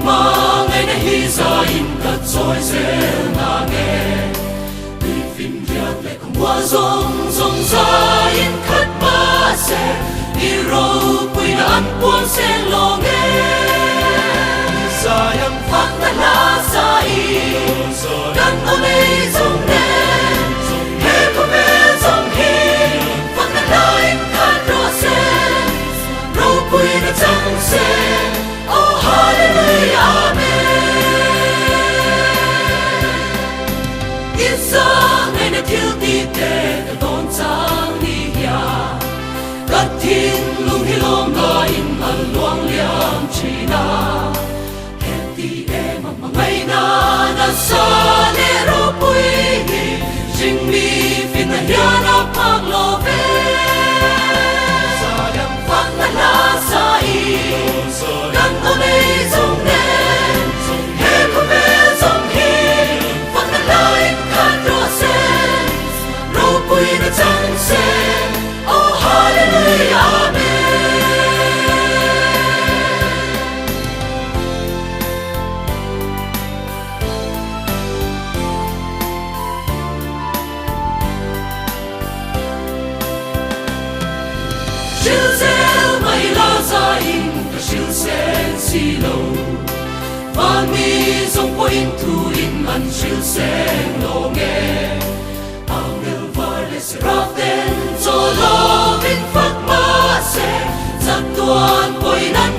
mà ngày nay hi ra in cất rồi rêu ngà nghe tùy phim riêng lại không qua rong rong ra in khát ba xe đi râu quy đã ăn buông xe lo nghe sa yang phát ta la sa y gần ở đây rong đen hè có bé rong hi phát ta la in khát rõ xe râu quy đã trắng xe oh hallelujah amen isa ngày nay thiếu ti tê ta tôn trang ni ya cất thiên lung hi lom la in an luang liang chi na ti em mà ngày na sa ne ro pui hi jing mi fin na ya na pak lo ve sa yang phát na la sa y gần ở đây rong đen hè có bé rong hi phát na la in khát rõ xe ro pui na trắng xe oh hallelujah amen siêu rêu mày la ra in ta siêu sen si lâu và mi trong qua in thu in ăn siêu sen lo nghe angel vale se raften cho lo vinh phát ma se giặc tuan quay nát